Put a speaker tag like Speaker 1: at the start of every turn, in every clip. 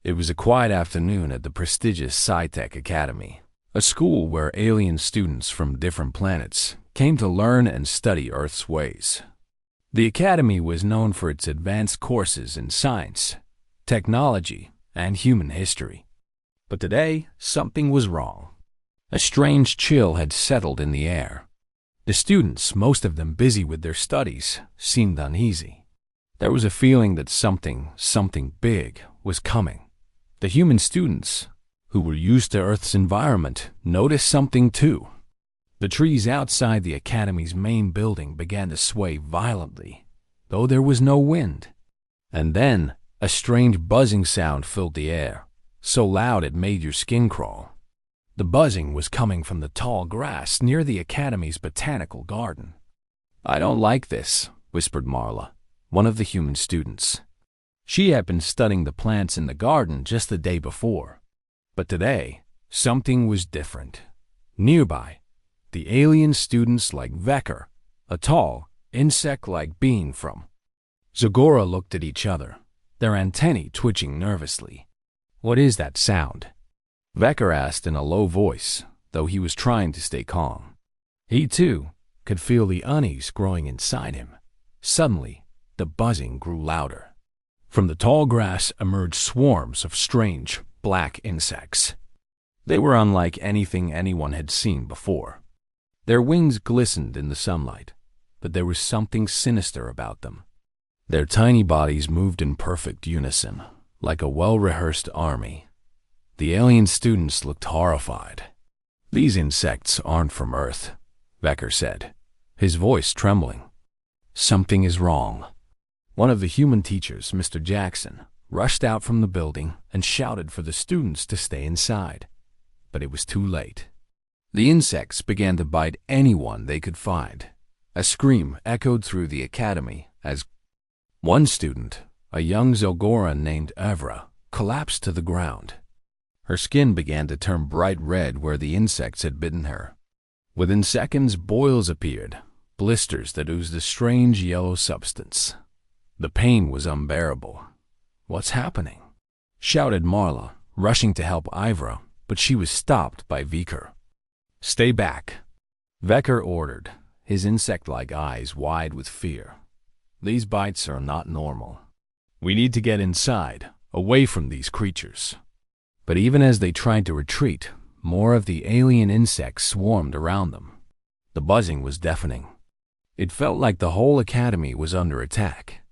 Speaker 1: It was a quiet afternoon at the prestigious Sci-Tech Academy, a school where alien students from different planets came to learn and study Earth's ways. The academy was known for its advanced courses in science, technology, and human history. But today, something was wrong. A strange chill had settled in the air. The students, most of them busy with their studies, seemed uneasy. There was a feeling that something big was coming. The human students, who were used to Earth's environment, noticed something too. The trees outside the academy's main building began to sway violently, though there was no wind. And then, a strange buzzing sound filled the air, so loud it made your skin crawl. The buzzing was coming from the tall grass near the academy's botanical garden. "I don't like this," whispered Marla, one of the human students. She had been studying the plants in the garden just the day before. But today, something was different. Nearby, the alien students like Vecker, a tall, insect-like being from Zagora, looked at each other, their antennae twitching nervously. "What is that sound?" Vecker asked in a low voice, though he was trying to stay calm. He, too, could feel the unease growing inside him. Suddenly, the buzzing grew louder. From the tall grass emerged swarms of strange, black insects. They were unlike anything anyone had seen before. Their wings glistened in the sunlight, but there was something sinister about them. Their tiny bodies moved in perfect unison, like a well-rehearsed army. The alien students looked horrified. "These insects aren't from Earth," Vecker said, his voice trembling. "Something is wrong." One of the human teachers, Mr. Jackson, rushed out from the building and shouted for the students to stay inside. But it was too late. The insects began to bite anyone they could find. A scream echoed through the academy as one student, a young Zogora named Evra, collapsed to the ground. Her skin began to turn bright red where the insects had bitten her. Within seconds, boils appeared, blisters that oozed a strange yellow substance. The pain was unbearable. "What's happening?" shouted Marla, rushing to help Ivra, but she was stopped by Vecker. "Stay back," Vecker ordered, his insect-like eyes wide with fear. "These bites are not normal. We need to get inside, away from these creatures." But even as they tried to retreat, more of the alien insects swarmed around them. The buzzing was deafening. It felt like the whole academy was under attack.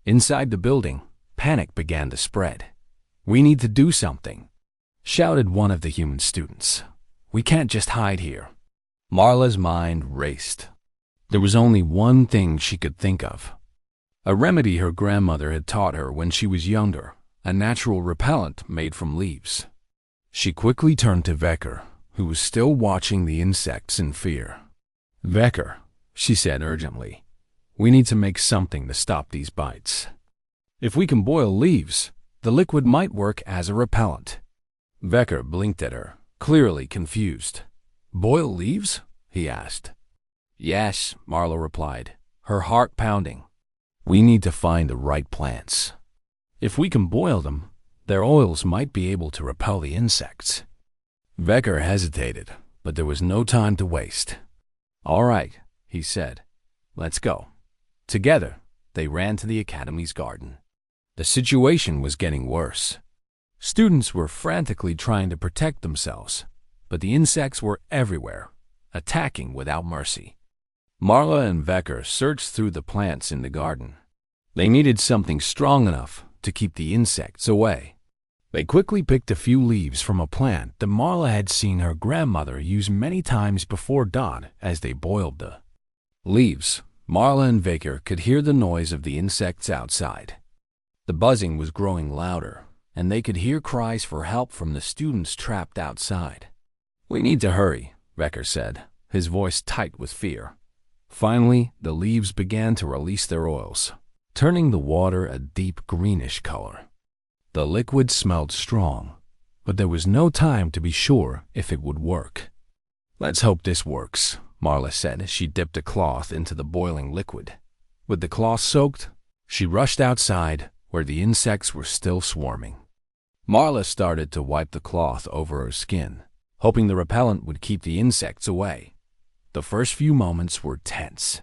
Speaker 1: Inside the building, panic began to spread. "We need to do something," shouted one of the human students. "We can't just hide here." Marla's mind raced. There was only one thing she could think of. A remedy her grandmother had taught her when she was younger, a natural repellent made from leaves. She quickly turned to Vecker, who was still watching the insects in fear. "Vecker," she said urgently, "we need to make something to stop these bites. If we can boil leaves, the liquid might work as a repellent." Vecker blinked at her, clearly confused. "Boil leaves?" he asked. "Yes," Marla replied, her heart pounding. "We need to find the right plants. If we can boil them, their oils might be able to repel the insects." Vecker hesitated, but there was no time to waste. "All right," he said. "Let's go." Together, they ran to the academy's garden. The situation was getting worse. Students were frantically trying to protect themselves, but the insects were everywhere, attacking without mercy. Marla and Vecker searched through the plants in the garden. They needed something strong enough to keep the insects away. They quickly picked a few leaves from a plant that Marla had seen her grandmother use many times before dawn as they boiled the leaves. Marla and Vecker could hear the noise of the insects outside. The buzzing was growing louder, and they could hear cries for help from the students trapped outside. "We need to hurry," Vecker said, his voice tight with fear. Finally, the leaves began to release their oils, turning the water a deep greenish color. The liquid smelled strong, but there was no time to be sure if it would work. "Let's hope this works," Marla said as she dipped a cloth into the boiling liquid. With the cloth soaked, she rushed outside where the insects were still swarming. Marla started to wipe the cloth over her skin, hoping the repellent would keep the insects away. The first few moments were tense.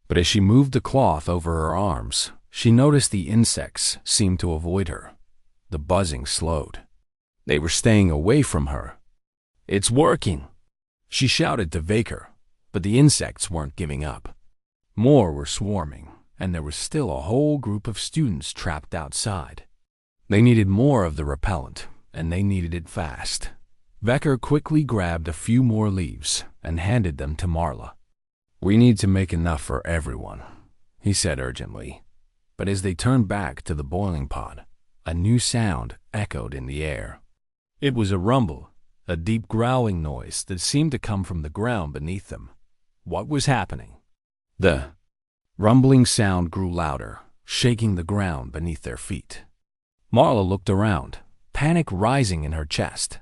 Speaker 1: But as she moved the cloth over her arms, she noticed the insects seemed to avoid her. The buzzing slowed. They were staying away from her. "It's working!" she shouted to Vaker, but the insects weren't giving up. More were swarming, and there was still a whole group of students trapped outside. They needed more of the repellent, and they needed it fast. Vecker quickly grabbed a few more leaves and handed them to Marla. "We need to make enough for everyone," he said urgently. But as they turned back to the boiling pot, a new sound echoed in the air. It was a rumble, a deep growling noise that seemed to come from the ground beneath them. What was happening? The rumbling sound grew louder, shaking the ground beneath their feet. Marla looked around, panic rising in her chest.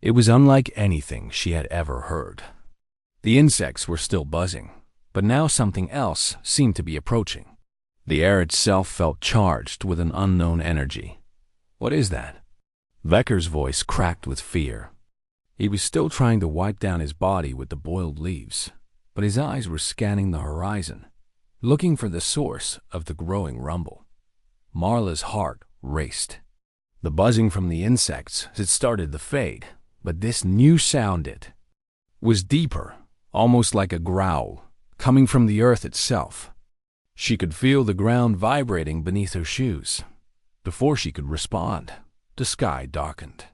Speaker 1: It was unlike anything she had ever heard. The insects were still buzzing, but now something else seemed to be approaching. The air itself felt charged with an unknown energy. "What is that?" Vecker's voice cracked with fear. He was still trying to wipe down his body with the boiled leaves, but his eyes were scanning the horizon, looking for the source of the growing rumble. Marla's heart raced. The buzzing from the insects had started to fade, but this new sound was deeper, almost like a growl, coming from the earth itself. She could feel the ground vibrating beneath her shoes. Before she could respond, the sky darkened.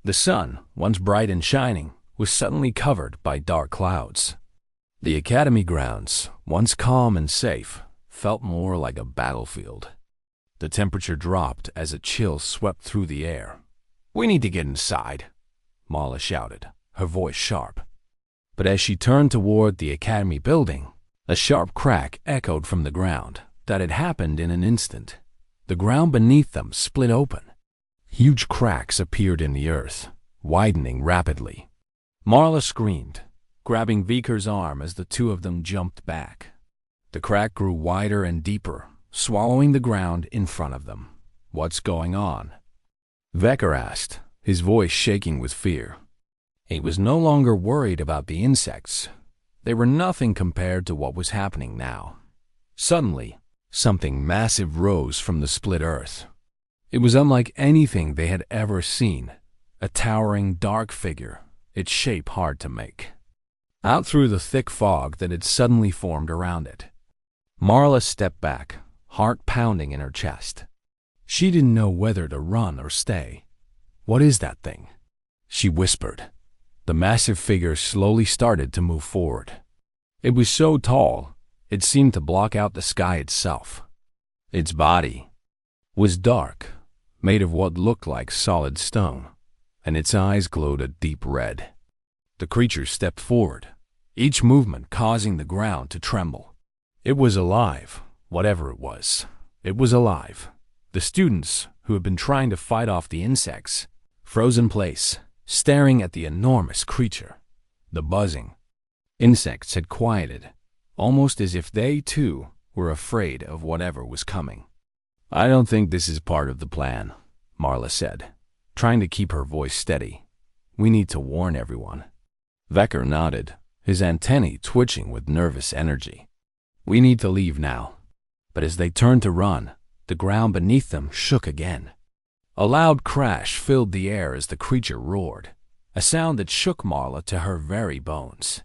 Speaker 1: The sun, once bright and shining, was suddenly covered by dark clouds. The academy grounds, once calm and safe, felt more like a battlefield. The temperature dropped as a chill swept through the air. "We need to get inside," Marla shouted, her voice sharp. But as she turned toward the academy building, a sharp crack echoed from the ground. That had happened in an instant. The ground beneath them split open. Huge cracks appeared in the earth, widening rapidly. Marla screamed, grabbing Viker's arm as the two of them jumped back. The crack grew wider and deeper, swallowing the ground in front of them. "What's going on?" Veker asked, his voice shaking with fear. He was no longer worried about the insects. They were nothing compared to what was happening now. Suddenly, something massive rose from the split earth. It was unlike anything they had ever seen, a towering dark figure, its shape hard to make. Out through the thick fog that had suddenly formed around it, Marla stepped back, heart pounding in her chest. She didn't know whether to run or stay. "What is that thing?" she whispered. The massive figure slowly started to move forward. It was so tall, it seemed to block out the sky itself. Its body was dark, made of what looked like solid stone, and its eyes glowed a deep red. The creature stepped forward, each movement causing the ground to tremble. It was alive, whatever it was. It was alive. The students, who had been trying to fight off the insects, froze in place, staring at the enormous creature. The buzzing insects had quieted, almost as if they, too, were afraid of whatever was coming. "I don't think this is part of the plan," Marla said, trying to keep her voice steady. "We need to warn everyone." Veker nodded, his antennae twitching with nervous energy. "We need to leave now." But as they turned to run, the ground beneath them shook again. A loud crash filled the air as the creature roared, a sound that shook Marla to her very bones.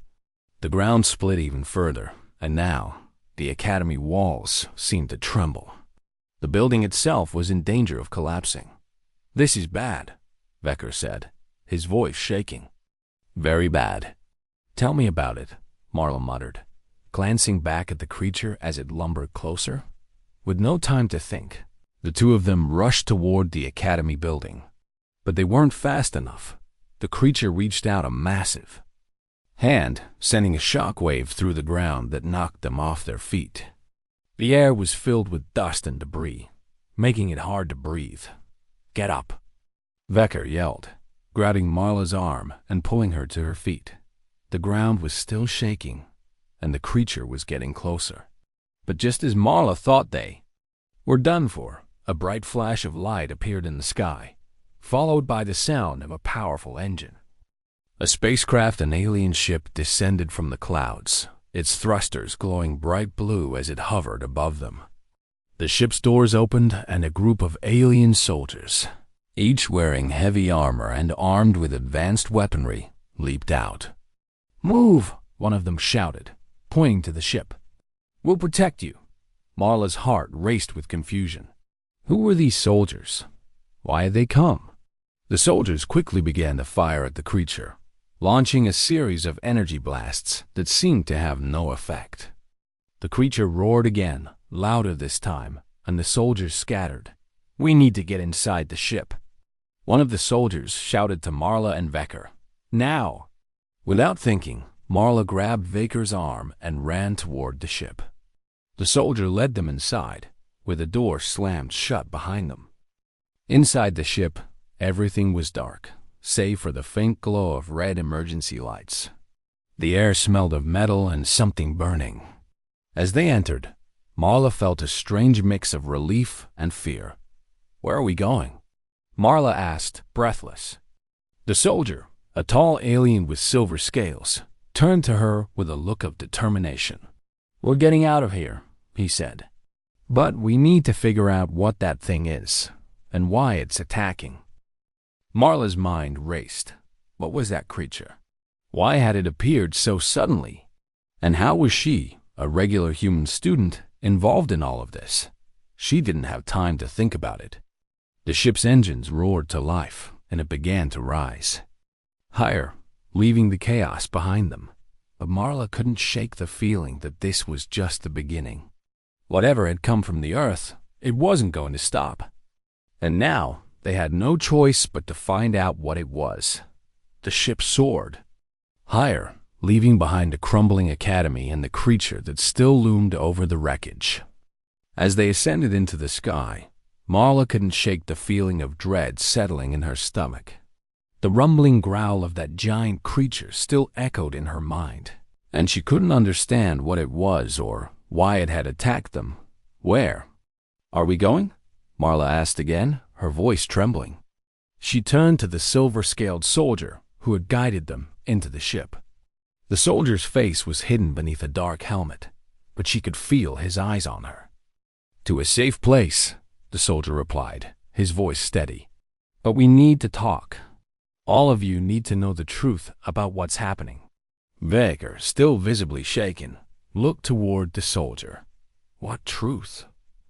Speaker 1: The ground split even further, and now the academy walls seemed to tremble. The building itself was in danger of collapsing. "This is bad," Veker said, his voice shaking. "Very bad." "Tell me about it," Marla muttered, glancing back at the creature as it lumbered closer. With no time to think, the two of them rushed toward the academy building. But they weren't fast enough. The creature reached out a massive hand, sending a shockwave through the ground that knocked them off their feet. The air was filled with dust and debris, making it hard to breathe. "Get up," Veker yelled, grabbing Marla's arm and pulling her to her feet. The ground was still shaking, and the creature was getting closer. But just as Marla thought they were done for, a bright flash of light appeared in the sky. followed by the sound of a powerful engine. A spacecraft, an alien ship, descended from the clouds, its thrusters glowing bright blue as it hovered above them. The ship's doors opened and a group of alien soldiers, each wearing heavy armor and armed with advanced weaponry, leaped out. "Move!" one of them shouted, pointing to the ship. "We'll protect you." Marla's heart raced with confusion. Who were these soldiers? Why had they come? The soldiers quickly began to fire at the creature, launching a series of energy blasts that seemed to have no effect. The creature roared again, louder this time, and the soldiers scattered. "We need to get inside the ship." One of the soldiers shouted to Marla and Vecker, "Now!" Without thinking, Marla grabbed Vecker's arm and ran toward the ship. The soldier led them inside, where the door slammed shut behind them. Inside the ship, everything was dark, save for the faint glow of red emergency lights. The air smelled of metal and something burning. As they entered, Marla felt a strange mix of relief and fear. "Where are we going?" Marla asked, breathless. The soldier, a tall alien with silver scales, turned to her with a look of determination. "We're getting out of here," he said. "But we need to figure out what that thing is, and why it's attacking." Marla's mind raced. What was that creature? Why had it appeared so suddenly? And how was she, a regular human student, involved in all of this? She didn't have time to think about it. The ship's engines roared to life, and it began to rise higher, leaving the chaos behind them. But Marla couldn't shake the feeling that this was just the beginning. Whatever had come from the Earth, it wasn't going to stop. And now, they had no choice but to find out what it was. The ship soared higher, leaving behind a crumbling academy and the creature that still loomed over the wreckage. As they ascended into the sky, Marla couldn't shake the feeling of dread settling in her stomach. The rumbling growl of that giant creature still echoed in her mind, and she couldn't understand what it was or why it had attacked them. "Where? Are we going?" Marla asked again, her voice trembling. She turned to the silver-scaled soldier who had guided them into the ship. The soldier's face was hidden beneath a dark helmet, but she could feel his eyes on her. "To a safe place," the soldier replied, his voice steady. "But we need to talk. All of you need to know the truth about what's happening." Vecker, still visibly shaken, looked toward the soldier. "What truth?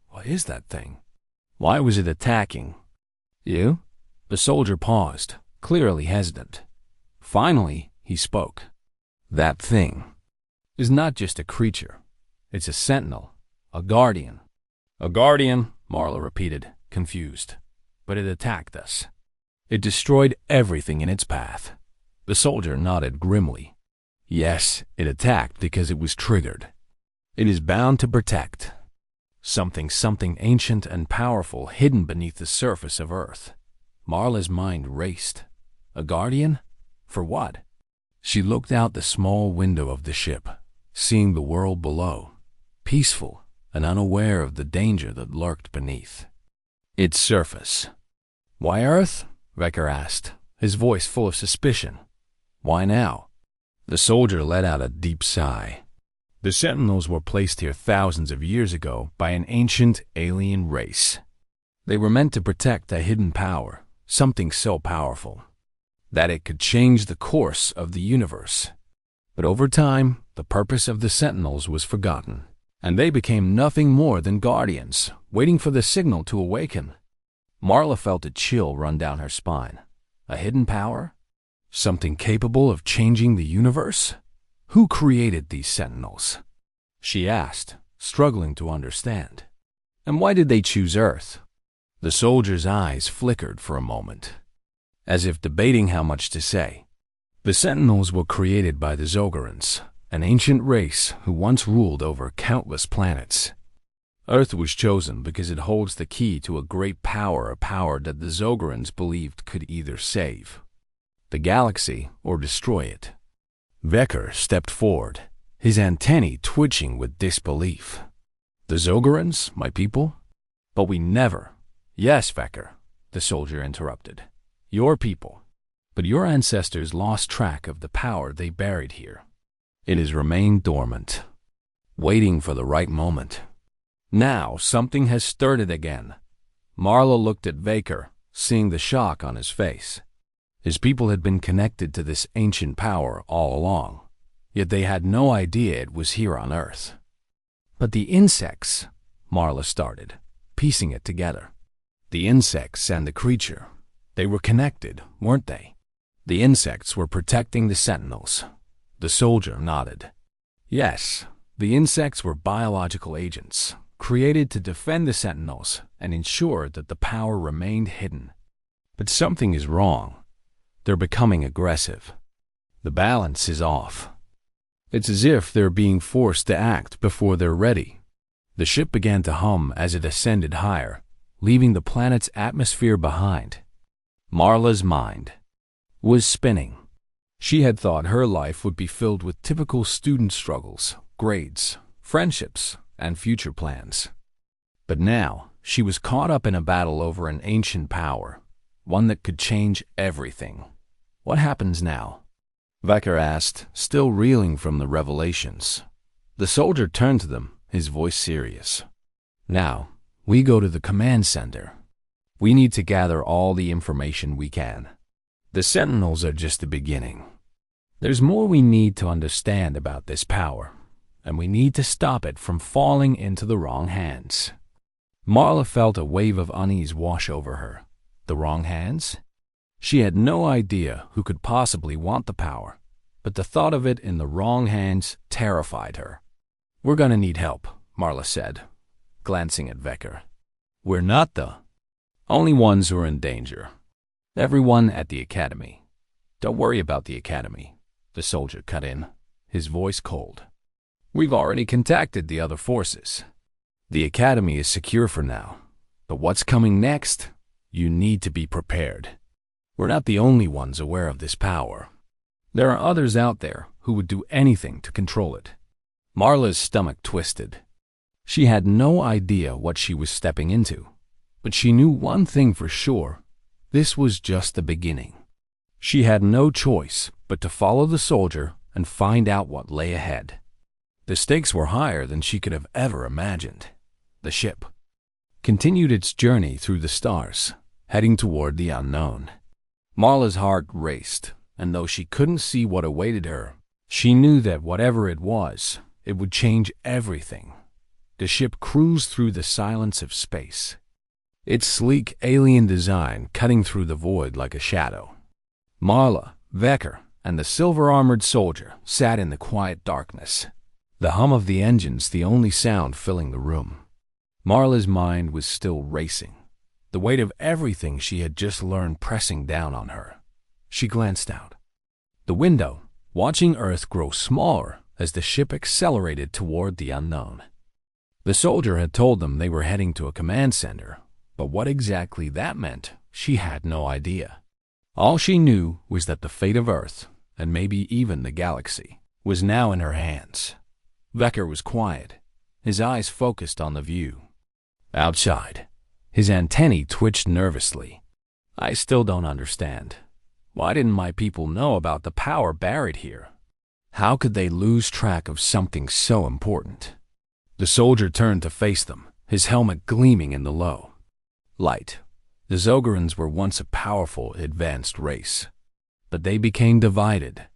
Speaker 1: What is that thing? Why was it attacking?" "You?" The soldier paused, clearly hesitant. Finally, he spoke. "That thing is not just a creature. It's a sentinel, a guardian." "A guardian," Marla repeated, confused. "But it attacked us. It destroyed everything in its path." The soldier nodded grimly. "Yes, it attacked because it was triggered. It is bound to protect. Something ancient and powerful hidden beneath the surface of Earth." Marla's mind raced. A guardian? For what? She looked out the small window of the ship, seeing the world below, peaceful and unaware of the danger that lurked beneath its surface. "Why Earth?" Vecker asked, his voice full of suspicion. "Why now?" The soldier let out a deep sigh. The Sentinels were placed here thousands of years ago by an ancient alien race. They were meant to protect a hidden power, something so powerful that it could change the course of the universe. But over time, the purpose of the Sentinels was forgotten, and they became nothing more than guardians, waiting for the signal to awaken. Marla felt a chill run down her spine. A hidden power? Something capable of changing the universe? Who created these Sentinels? She asked, struggling to understand. And why did they choose Earth? The soldier's eyes flickered for a moment, as if debating how much to say. The Sentinels were created by the Zogorans, an ancient race who once ruled over countless planets. Earth was chosen because it holds the key to a great power, a power that the Zogorans believed could either save the galaxy or destroy it. Vecker stepped forward, his antennae twitching with disbelief. "The Zogorans, my people? But we never—" "Yes, Vecker," the soldier interrupted. your people. But your ancestors lost track of the power they buried here. It has remained dormant, waiting for the right moment. Now something has stirred it again. Marla looked at Vaker, seeing the shock on his face. His people had been connected to this ancient power all along, yet they had no idea it was here on Earth. But the insects, Marla started, piecing it together. The insects and the creature, they were connected, weren't they? The insects were protecting the sentinels. The soldier nodded. Yes, the insects were biological agents, created to defend the sentinels and ensure that the power remained hidden. But something is wrong. They're becoming aggressive. The balance is off. It's as if they're being forced to act before they're ready. The ship began to hum as it ascended higher, leaving the planet's atmosphere behind. Marla's mind was spinning. She had thought her life would be filled with typical student struggles, grades, friendships, and future plans. But now, she was caught up in a battle over an ancient power, one that could change everything. What happens now? Vaker asked, still reeling from the revelations. The soldier turned to them, his voice serious. Now, we go to the command center. We need to gather all the information we can. The sentinels are just the beginning. There's more we need to understand about this power, and we need to stop it from falling into the wrong hands. Marla felt a wave of unease wash over her. The wrong hands? She had no idea who could possibly want the power, but the thought of it in the wrong hands terrified her. We're gonna need help, Marla said, glancing at Vaker. We're not the only ones who are in danger. Everyone at the academy. Don't worry about the academy, the soldier cut in, his voice cold. We've already contacted the other forces. The academy is secure for now, but what's coming next? You need to be prepared. We're not the only ones aware of this power. There are others out there who would do anything to control it. Marla's stomach twisted. She had no idea what she was stepping into, but she knew one thing for sure. This was just the beginning. She had no choice but to follow the soldier and find out what lay ahead. The stakes were higher than she could have ever imagined. The ship continued its journey through the stars, heading toward the unknown. Marla's heart raced, and though she couldn't see what awaited her, she knew that whatever it was, it would change everything. The ship cruised through the silence of space, its sleek alien design cutting through the void like a shadow. Marla, Vaker, and the silver-armored soldier sat in the quiet darkness, the hum of the engines the only sound filling the room. Marla's mind was still racing, the weight of everything she had just learned pressing down on her. She glanced out the window, watching Earth grow smaller as the ship accelerated toward the unknown. The soldier had told them they were heading to a command center, but what exactly that meant, she had no idea. All she knew was that the fate of Earth, and maybe even the galaxy, was now in her hands. Vaker was quiet, his eyes focused on the view. Outside, his antennae twitched nervously. I still don't understand. Why didn't my people know about the power buried here? How could they lose track of something so important? The soldier turned to face them, his helmet gleaming in the low light. The Zogorans were once a powerful, advanced race, but they became divided.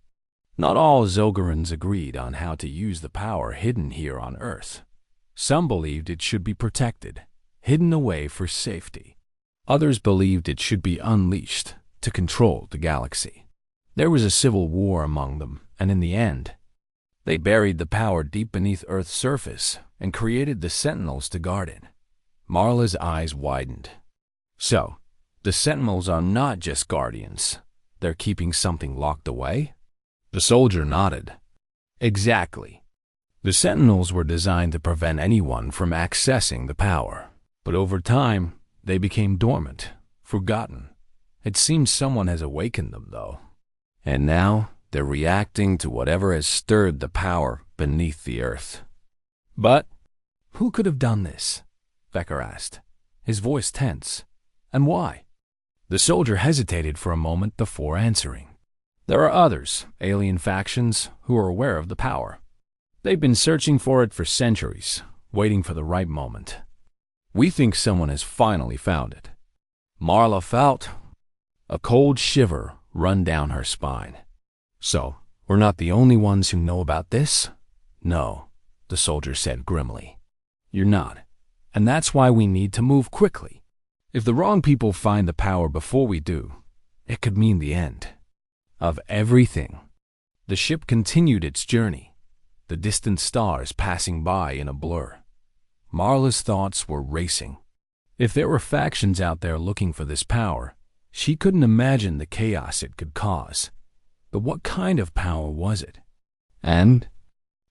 Speaker 1: Not all Zogorans agreed on how to use the power hidden here on Earth. Some believed it should be protected, hidden away for safety. Others believed it should be unleashed to control the galaxy. There was a civil war among them, and in the end, they buried the power deep beneath Earth's surface and created the Sentinels to guard it. Marla's eyes widened. So, the Sentinels are not just guardians. They're keeping something locked away? The soldier nodded. Exactly. The Sentinels were designed to prevent anyone from accessing the power. But over time, they became dormant, forgotten. It seems someone has awakened them, though. And now, they're reacting to whatever has stirred the power beneath the Earth. But who could have done this? Vaker asked, his voice tense. And why? The soldier hesitated for a moment before answering. There are others, alien factions, who are aware of the power. They've been searching for it for centuries, waiting for the right moment. We think someone has finally found it. Marla felt a cold shiver run down her spine. So, we're not the only ones who know about this? No, the soldier said grimly. You're not. And that's why we need to move quickly. If the wrong people find the power before we do, it could mean the end of everything. The ship continued its journey, the distant stars passing by in a blur. Marla's thoughts were racing. If there were factions out there looking for this power, she couldn't imagine the chaos it could cause. But what kind of power was it? And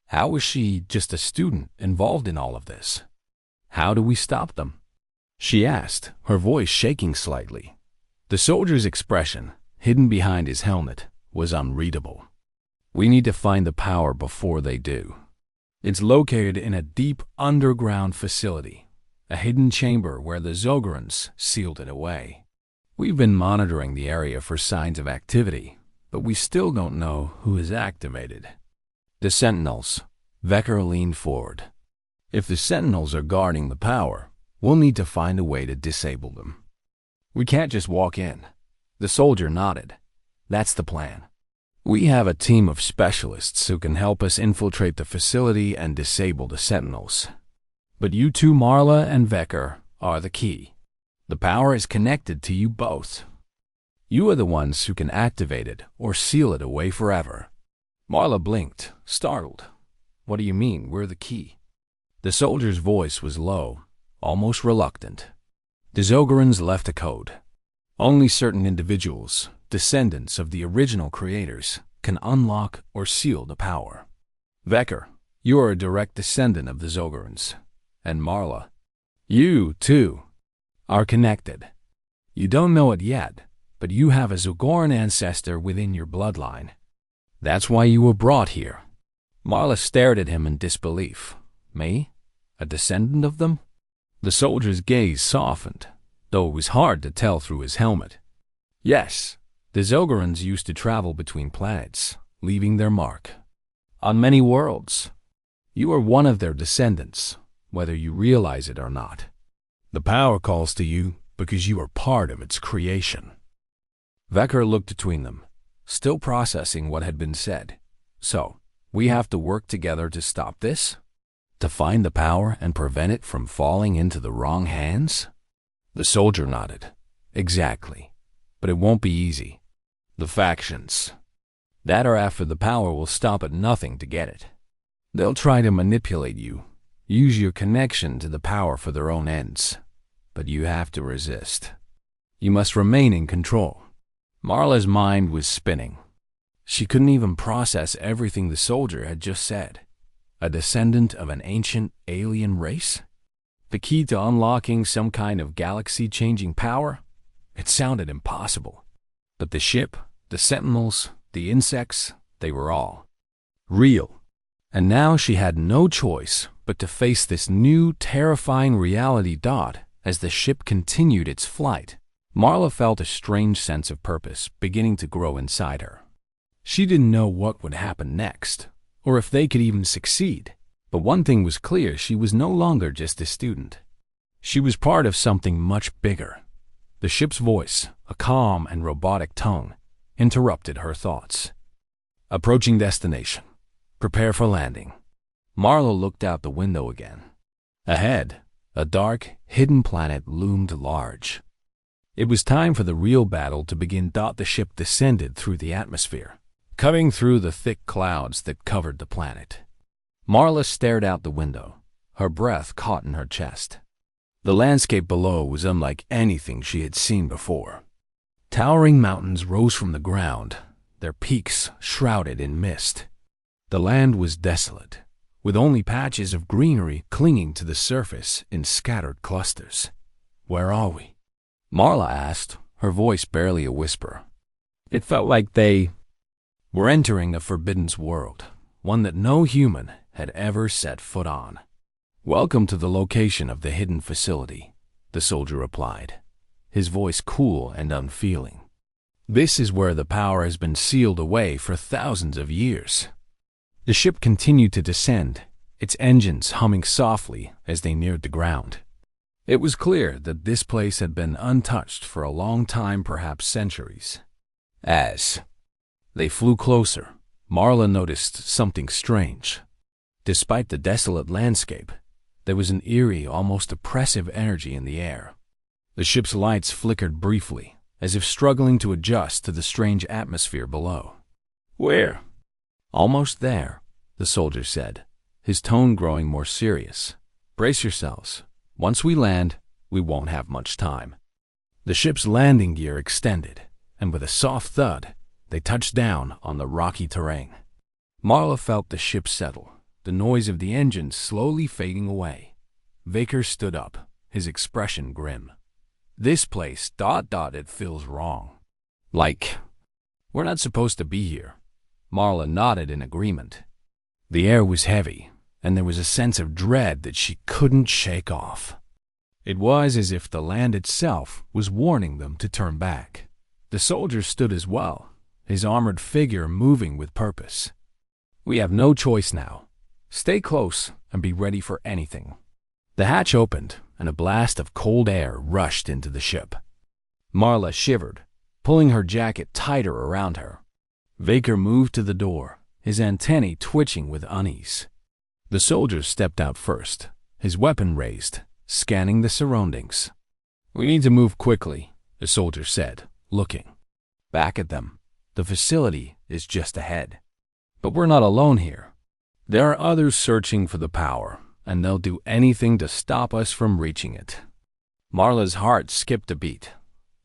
Speaker 1: how was she just a student involved in all of this? How do we stop them? She asked, her voice shaking slightly. The soldier's expression, hidden behind his helmet, was unreadable. We need to find the power before they do. It's located in a deep underground facility, a hidden chamber where the Zograns sealed it away. We've been monitoring the area for signs of activity, but we still don't know who is activated. The Sentinels. Vecker leaned forward. If the Sentinels are guarding the power, we'll need to find a way to disable them. We can't just walk in. The soldier nodded. That's the plan. We have a team of specialists who can help us infiltrate the facility and disable the Sentinels. But you two, Marla and Vecker, are the key. The power is connected to you both. You are the ones who can activate it or seal it away forever. Marla blinked, startled. What do you mean, we're the key? The soldier's voice was low, almost reluctant. The Zograns left a code. Only certain individuals, descendants of the original creators, can unlock or seal the power. Vecker, you are a direct descendant of the Zograns. And Marla, you, too, are connected. You don't know it yet, but you have a Zogoran ancestor within your bloodline. That's why you were brought here. Marla stared at him in disbelief. Me? A descendant of them? The soldier's gaze softened, though it was hard to tell through his helmet. Yes, the Zograns used to travel between planets, leaving their mark. On many worlds. You are one of their descendants, whether you realize it or not. The power calls to you because you are part of its creation. Vecker looked between them, still processing what had been said. So, we have to work together to stop this? To find the power and prevent it from falling into the wrong hands? The soldier nodded. Exactly. But it won't be easy. The factions. That or after the power will stop at nothing to get it. They'll try to manipulate you, use your connection to the power for their own ends. But you have to resist. You must remain in control. Marla's mind was spinning. She couldn't even process everything the soldier had just said. A descendant of an ancient alien race? The key to unlocking some kind of galaxy-changing power? It sounded impossible. But the ship, the Sentinels, the insects, they were all real. And now she had no choice but to face this new, terrifying reality. As the ship continued its flight, Marla felt a strange sense of purpose beginning to grow inside her. She didn't know what would happen next, or if they could even succeed. But one thing was clear, she was no longer just a student. She was part of something much bigger. The ship's voice, a calm and robotic tone, interrupted her thoughts. Approaching destination. Prepare for landing. Marla looked out the window again. Ahead, a dark, hidden planet loomed large. It was time for the real battle to begin. The ship descended through the atmosphere, cutting through the thick clouds that covered the planet. Marla stared out the window, her breath caught in her chest. The landscape below was unlike anything she had seen before. Towering mountains rose from the ground, their peaks shrouded in mist. The land was desolate, with only patches of greenery clinging to the surface in scattered clusters. Where are we? Marla asked, her voice barely a whisper. It felt like they were entering a forbidden world, one that no human had ever set foot on. Welcome to the location of the hidden facility, the soldier replied. his voice cool and unfeeling. "This is where the power has been sealed away for thousands of years." The ship continued to descend, its engines humming softly as they neared the ground. It was clear that this place had been untouched for a long time, perhaps centuries. As they flew closer, Marla noticed something strange. Despite the desolate landscape, there was an eerie, almost oppressive energy in the air. The ship's lights flickered briefly, as if struggling to adjust to the strange atmosphere below. "Where?" "Almost there," the soldier said, his tone growing more serious. "Brace yourselves. Once we land, we won't have much time." The ship's landing gear extended, and with a soft thud, they touched down on the rocky terrain. Marla felt the ship settle, the noise of the engines slowly fading away. Vaker stood up, his expression grim. "This place, it feels wrong. Like, we're not supposed to be here." Marla nodded in agreement. The air was heavy, and there was a sense of dread that she couldn't shake off. It was as if the land itself was warning them to turn back. The soldier stood as well, his armored figure moving with purpose. "We have no choice now. Stay close and be ready for anything." The hatch opened, and a blast of cold air rushed into the ship. Marla shivered, pulling her jacket tighter around her. Vaker moved to the door, his antennae twitching with unease. The soldier stepped out first, his weapon raised, scanning the surroundings. "We need to move quickly," the soldier said, looking back at them. "The facility is just ahead. But we're not alone here. There are others searching for the power, and they'll do anything to stop us from reaching it." Marla's heart skipped a beat.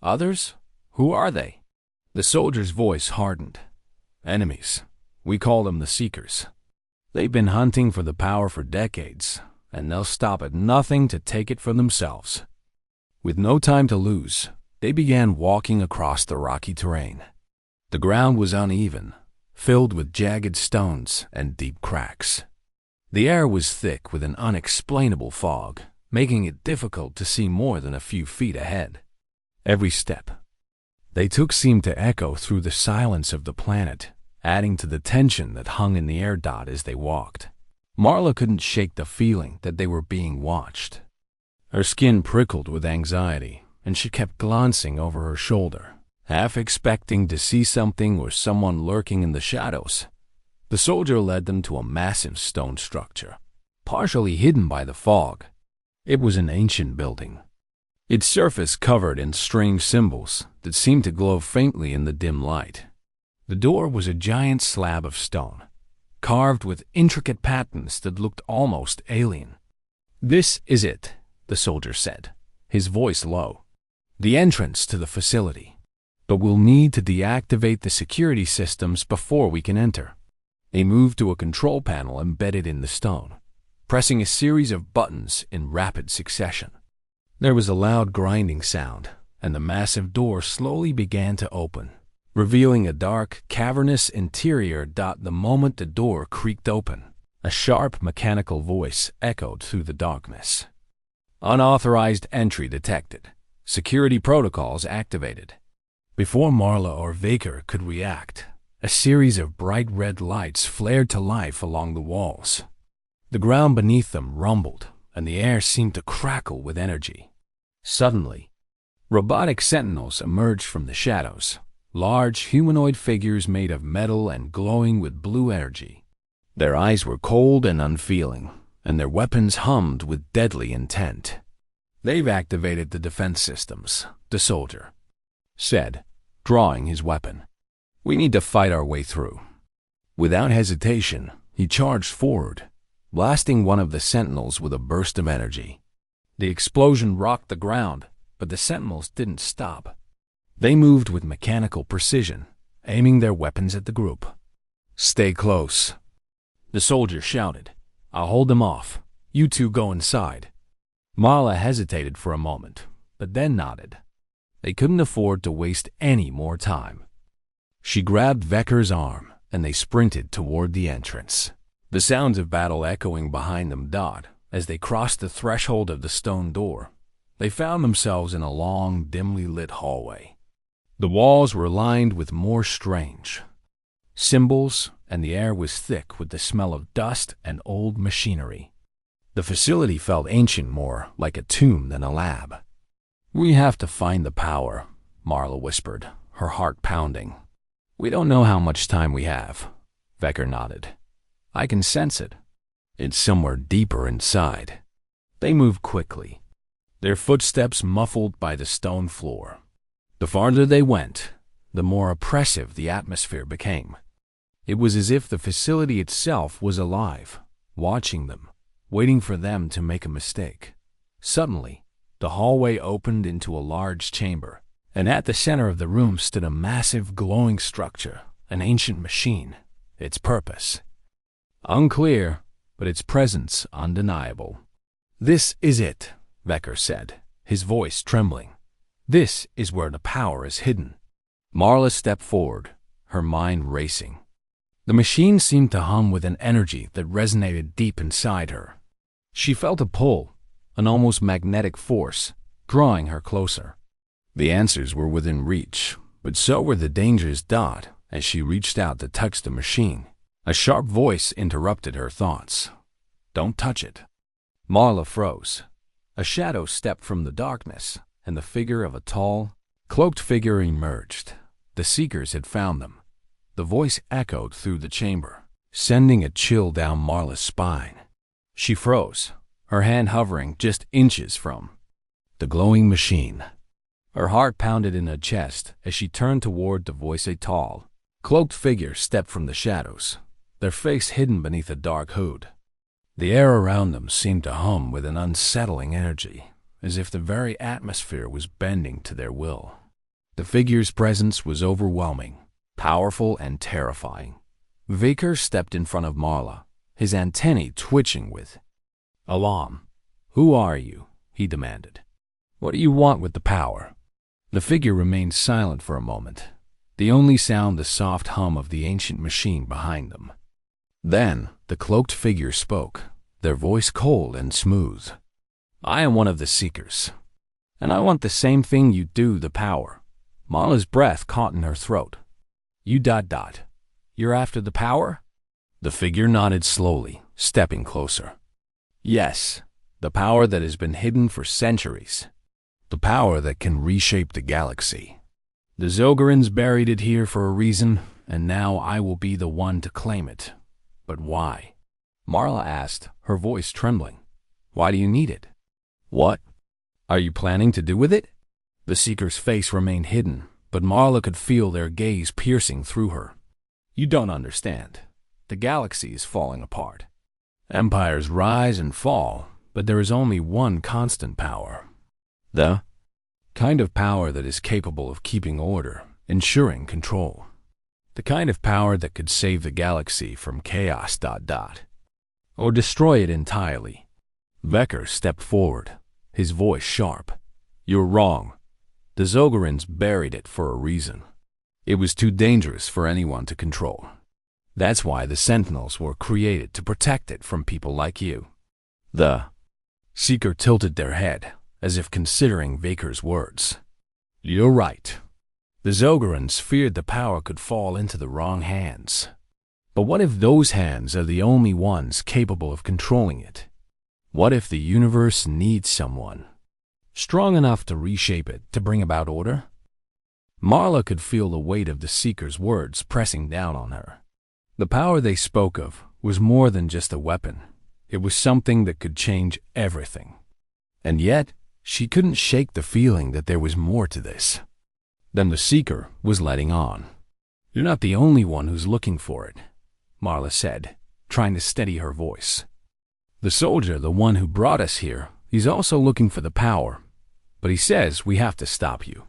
Speaker 1: "Others? Who are they?" The soldier's voice hardened. "Enemies. We call them the Seekers. They've been hunting for the power for decades, and they'll stop at nothing to take it for themselves." With no time to lose, they began walking across the rocky terrain. The ground was uneven, filled with jagged stones and deep cracks. The air was thick with an unexplainable fog, making it difficult to see more than a few feet ahead. Every step they took seemed to echo through the silence of the planet, adding to the tension that hung in the air as they walked. Marla couldn't shake the feeling that they were being watched. Her skin prickled with anxiety, and she kept glancing over her shoulder, half expecting to see something or someone lurking in the shadows. The soldier led them to a massive stone structure, partially hidden by the fog. It was an ancient building, its surface covered in strange symbols that seemed to glow faintly in the dim light. The door was a giant slab of stone, carved with intricate patterns that looked almost alien. "This is it," the soldier said, his voice low. "The entrance to the facility. But we'll need to deactivate the security systems before we can enter." They moved to a control panel embedded in the stone, pressing a series of buttons in rapid succession. There was a loud grinding sound, and the massive door slowly began to open, revealing a dark, cavernous interior. The moment the door creaked open, a sharp mechanical voice echoed through the darkness. "Unauthorized entry detected. Security protocols activated." Before Marla or Vaker could react, a series of bright red lights flared to life along the walls. The ground beneath them rumbled, and the air seemed to crackle with energy. Suddenly, robotic sentinels emerged from the shadows, large humanoid figures made of metal and glowing with blue energy. Their eyes were cold and unfeeling, and their weapons hummed with deadly intent. "They've activated the defense systems," the soldier said, drawing his weapon. "We need to fight our way through." Without hesitation, he charged forward, blasting one of the sentinels with a burst of energy. The explosion rocked the ground, but the sentinels didn't stop. They moved with mechanical precision, aiming their weapons at the group. "Stay close," the soldier shouted. "I'll hold them off. You two go inside." Marla hesitated for a moment, but then nodded. They couldn't afford to waste any more time. She grabbed Veker's arm, and they sprinted toward the entrance, the sounds of battle echoing behind them as they crossed the threshold of the stone door. They found themselves in a long, dimly lit hallway. The walls were lined with more strange symbols, and the air was thick with the smell of dust and old machinery. The facility felt ancient, more like a tomb than a lab. "We have to find the power," Marla whispered, her heart pounding. "We don't know how much time we have." Vecker nodded. "I can sense it. It's somewhere deeper inside." They moved quickly, their footsteps muffled by the stone floor. The farther they went, the more oppressive the atmosphere became. It was as if the facility itself was alive, watching them, waiting for them to make a mistake. Suddenly, the hallway opened into a large chamber, and at the center of the room stood a massive glowing structure, an ancient machine, its purpose unclear, but its presence undeniable. "This is it," Vecker said, his voice trembling. "This is where the power is hidden." Marla stepped forward, her mind racing. The machine seemed to hum with an energy that resonated deep inside her. She felt a pull, an almost magnetic force, drawing her closer. The answers were within reach, but so were the dangers. As she reached out to touch the machine, a sharp voice interrupted her thoughts. "Don't touch it." Marla froze. A shadow stepped from the darkness, and the figure of a tall, cloaked figure emerged. The seekers had found them. The voice echoed through the chamber, sending a chill down Marla's spine. She froze, her hand hovering just inches from the glowing machine. Her heart pounded in her chest as she turned toward the voice. A tall, cloaked figure stepped from the shadows, their face hidden beneath a dark hood. The air around them seemed to hum with an unsettling energy, as if the very atmosphere was bending to their will. The figure's presence was overwhelming, powerful and terrifying. Vecker stepped in front of Marla, his antennae twitching with alarm. "Who are you?" he demanded. "What do you want with the power?" The figure remained silent for a moment, the only sound the soft hum of the ancient machine behind them. Then the cloaked figure spoke, their voice cold and smooth. "I am one of the Seekers, and I want the same thing you do, the power." Marla's breath caught in her throat. "You ... You're after the power?" The figure nodded slowly, stepping closer. "Yes, the power that has been hidden for centuries. The power that can reshape the galaxy. The Zogorans buried it here for a reason, and now I will be the one to claim it. But why?" Marla asked, her voice trembling. "Why do you need it? What are you planning to do with it?" The Seeker's face remained hidden, but Marla could feel their gaze piercing through her. "You don't understand. The galaxy is falling apart. Empires rise and fall, but there is only one constant power. The kind of power that is capable of keeping order, ensuring control. The kind of power that could save the galaxy from chaos ... or destroy it entirely." Vecker stepped forward, his voice sharp. "You're wrong. The Zogorans buried it for a reason. It was too dangerous for anyone to control. That's why the Sentinels were created, to protect it from people like you." The Seeker tilted their head, as if considering Vecker's words. "You're right. The Zogorans feared the power could fall into the wrong hands. But what if those hands are the only ones capable of controlling it? What if the universe needs someone strong enough to reshape it, to bring about order?" Marla could feel the weight of the Seeker's words pressing down on her. The power they spoke of was more than just a weapon. It was something that could change everything. And yet, she couldn't shake the feeling that there was more to this. Then the Seeker was letting on. "You're not the only one who's looking for it," Marla said, trying to steady her voice. "The soldier, the one who brought us here, he's also looking for the power. But he says we have to stop you,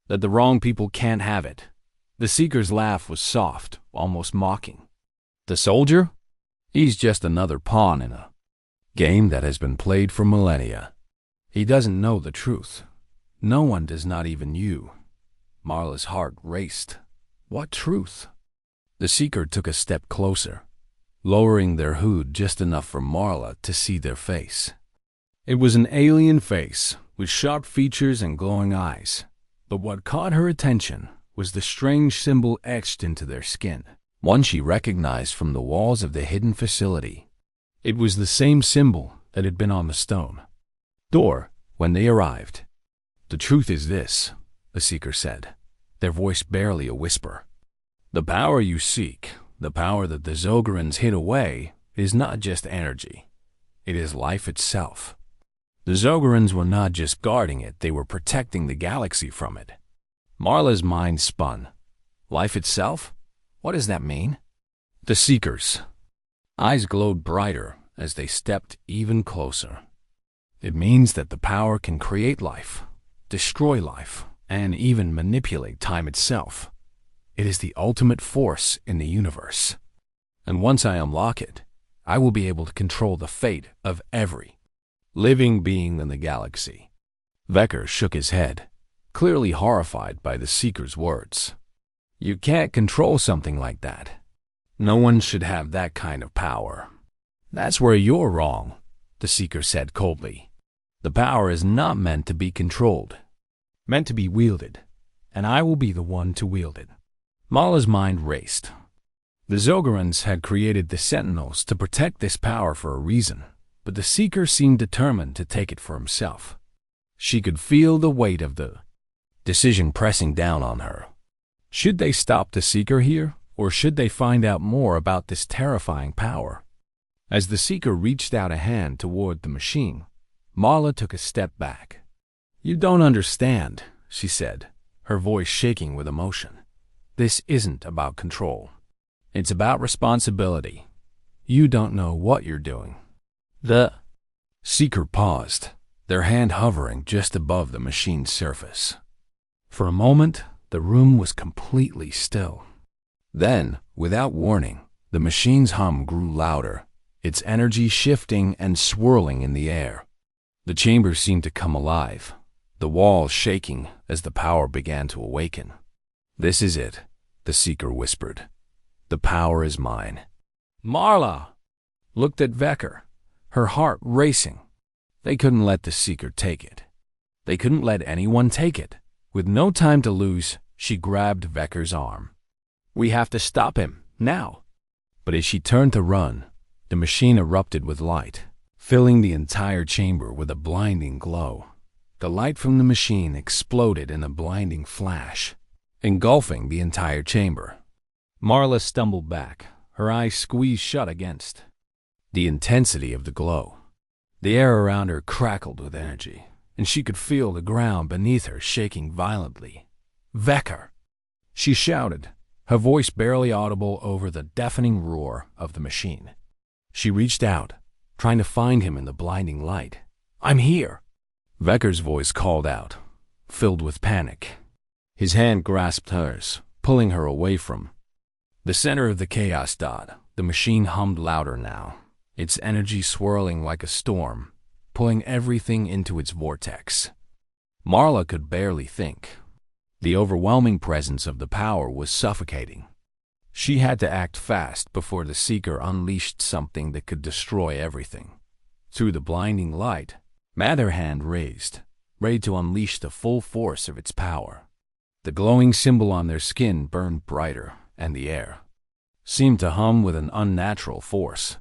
Speaker 1: that the wrong people can't have it." The Seeker's laugh was soft, almost mocking. "The soldier? He's just another pawn in a game that has been played for millennia. He doesn't know the truth. No one does, not even you." Marla's heart raced. What truth? The Seeker took a step closer, lowering their hood just enough for Marla to see their face. It was an alien face, with sharp features and glowing eyes. But what caught her attention was the strange symbol etched into their skin, one she recognized from the walls of the hidden facility. It was the same symbol that had been on the stone door when they arrived. "The truth is this," the Seeker said, their voice barely a whisper. "The power you seek, the power that the Zograns hid away, is not just energy. It is life itself. The Zograns were not just guarding it, they were protecting the galaxy from it." Marla's mind spun. Life itself? What does that mean? The Seeker's eyes glowed brighter as they stepped even closer. "It means that the power can create life, destroy life, and even manipulate time itself. It is the ultimate force in the universe. And once I unlock it, I will be able to control the fate of every living being in the galaxy." Vecker shook his head, clearly horrified by the Seeker's words. "You can't control something like that. No one should have that kind of power." "That's where you're wrong," the Seeker said coldly. "The power is not meant to be controlled, meant to be wielded, and I will be the one to wield it." Marla's mind raced. The Zograns had created the Sentinels to protect this power for a reason, but the Seeker seemed determined to take it for himself. She could feel the weight of the decision pressing down on her. Should they stop the Seeker here, or should they find out more about this terrifying power? As the Seeker reached out a hand toward the machine, Marla took a step back. "You don't understand," she said, her voice shaking with emotion. "This isn't about control. It's about responsibility. You don't know what you're doing." The Seeker paused, their hand hovering just above the machine's surface. For a moment, the room was completely still. Then, without warning, the machine's hum grew louder, its energy shifting and swirling in the air. The chamber seemed to come alive, the walls shaking as the power began to awaken. "This is it," the Seeker whispered. "The power is mine." Marla looked at Vecker, her heart racing. They couldn't let the Seeker take it. They couldn't let anyone take it. With no time to lose, she grabbed Vecker's arm. "We have to stop him, now." But as she turned to run, the machine erupted with light, filling the entire chamber with a blinding glow. The light from the machine exploded in a blinding flash, engulfing the entire chamber. Marla stumbled back, her eyes squeezed shut against the intensity of the glow. The air around her crackled with energy, and she could feel the ground beneath her shaking violently. "Vecker!" she shouted, her voice barely audible over the deafening roar of the machine. She reached out, trying to find him in the blinding light. "I'm here!" Vecker's voice called out, filled with panic. His hand grasped hers, pulling her away from the center of the chaos dot. The machine hummed louder now, its energy swirling like a storm, pulling everything into its vortex. Marla could barely think. The overwhelming presence of the power was suffocating. She had to act fast before the Seeker unleashed something that could destroy everything. Through the blinding light, her hand raised, ready to unleash the full force of its power. The glowing symbol on their skin burned brighter, and the air seemed to hum with an unnatural force.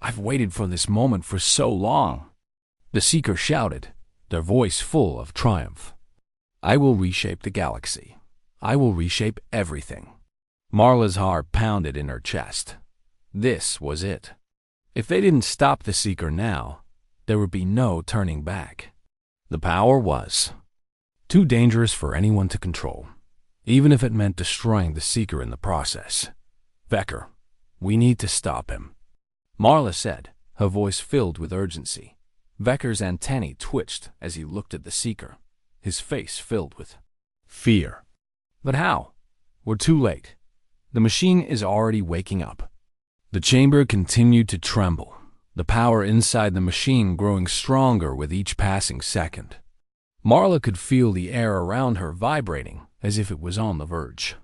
Speaker 1: "I've waited for this moment for so long," the Seeker shouted, their voice full of triumph. "I will reshape the galaxy. I will reshape everything." Marla's heart pounded in her chest. This was it. If they didn't stop the Seeker now, there would be no turning back. The power was too dangerous for anyone to control, even if it meant destroying the Seeker in the process. "Vecker, we need to stop him," Marla said, her voice filled with urgency. Vecker's antennae twitched as he looked at the Seeker, his face filled with fear. "But how? We're too late. The machine is already waking up." The chamber continued to tremble, the power inside the machine growing stronger with each passing second. Marla could feel the air around her vibrating as if it was on the verge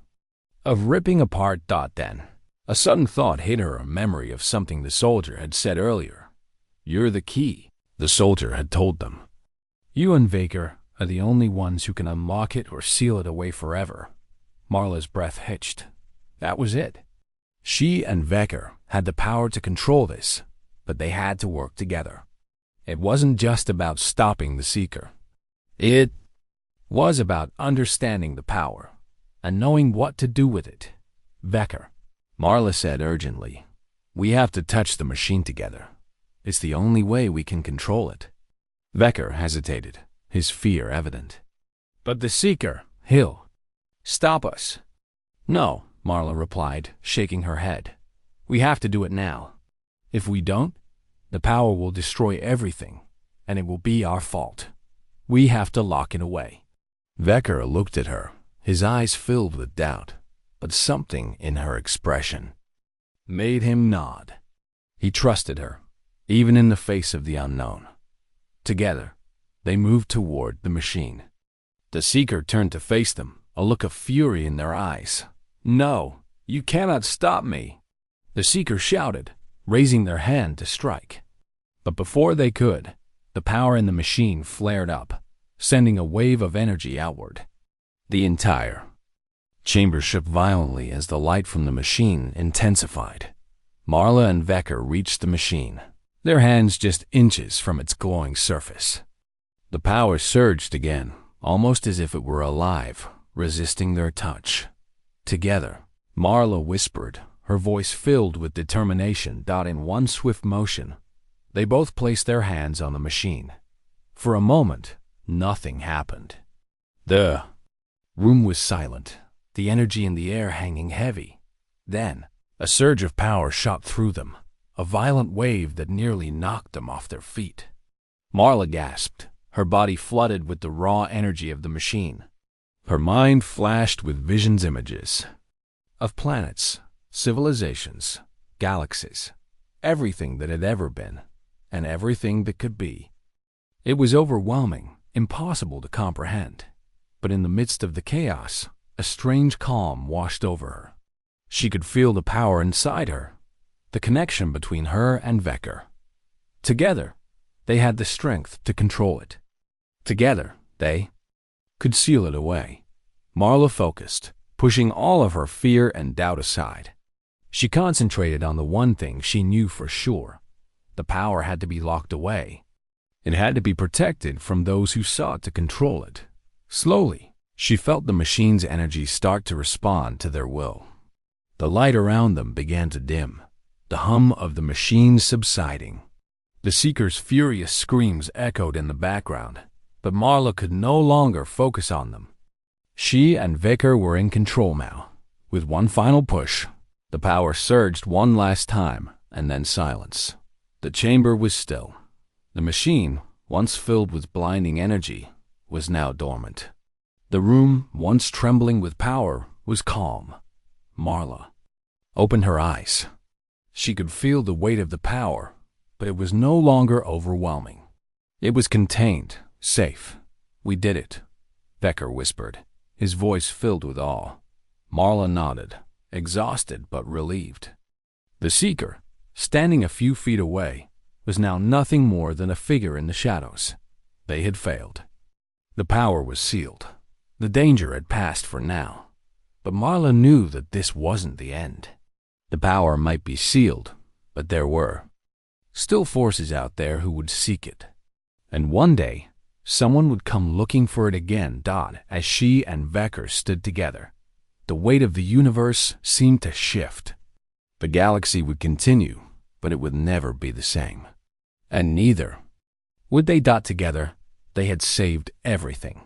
Speaker 1: of ripping apart. Then, a sudden thought hit her, a memory of something the soldier had said earlier. "You're the key," the soldier had told them. You and Vaker are the only ones who can unlock it or seal it away forever. Marla's breath hitched. That was it. She and Vecker had the power to control this, but they had to work together. It wasn't just about stopping the Seeker. It was about understanding the power and knowing what to do with it. Vecker, Marla said urgently, we have to touch the machine together. It's the only way we can control it. Vecker hesitated, his fear evident. But the Seeker, he'll stop us. No, Marla replied, shaking her head. We have to do it now. If we don't, the power will destroy everything, and it will be our fault. We have to lock it away. Vecker looked at her, his eyes filled with doubt, but something in her expression made him nod. He trusted her, even in the face of the unknown. Together, they moved toward the machine. The Seeker turned to face them, a look of fury in their eyes. No, you cannot stop me, the Seeker shouted, raising their hand to strike. But before they could, the power in the machine flared up, sending a wave of energy outward. The entire chamber shook violently as the light from the machine intensified. Marla and Vecker reached the machine, their hands just inches from its glowing surface. The power surged again, almost as if it were alive, resisting their touch. Together, Marla whispered, her voice filled with determination. In one swift motion, they both placed their hands on the machine. For a moment, nothing happened. The room was silent, the energy in the air hanging heavy. Then, a surge of power shot through them, a violent wave that nearly knocked them off their feet. Marla gasped, her body flooded with the raw energy of the machine. Her mind flashed with visions images of planets, civilizations, galaxies, everything that had ever been, and everything that could be. It was overwhelming, impossible to comprehend. But in the midst of the chaos, a strange calm washed over her. She could feel the power inside her, the connection between her and Vecker. Together, they had the strength to control it. Together, they could seal it away. Marla focused, pushing all of her fear and doubt aside. She concentrated on the one thing she knew for sure. The power had to be locked away. It had to be protected from those who sought to control it. Slowly, she felt the machine's energy start to respond to their will. The light around them began to dim, the hum of the machine subsiding. The Seeker's furious screams echoed in the background, but Marla could no longer focus on them. She and Vecker were in control now. With one final push, the power surged one last time, and then silence. The chamber was still. The machine, once filled with blinding energy, was now dormant. The room, once trembling with power, was calm. Marla opened her eyes. She could feel the weight of the power, but it was no longer overwhelming. It was contained, safe. We did it, Vecker whispered, his voice filled with awe. Marla nodded, exhausted but relieved. The Seeker, standing a few feet away, was now nothing more than a figure in the shadows. They had failed. The power was sealed. The danger had passed for now. But Marla knew that this wasn't the end. The power might be sealed, but there were still forces out there who would seek it. And one day, someone would come looking for it again. As she and Vecker stood together, the weight of the universe seemed to shift. The galaxy would continue, but it would never be the same. And neither would they. Together, they had saved everything.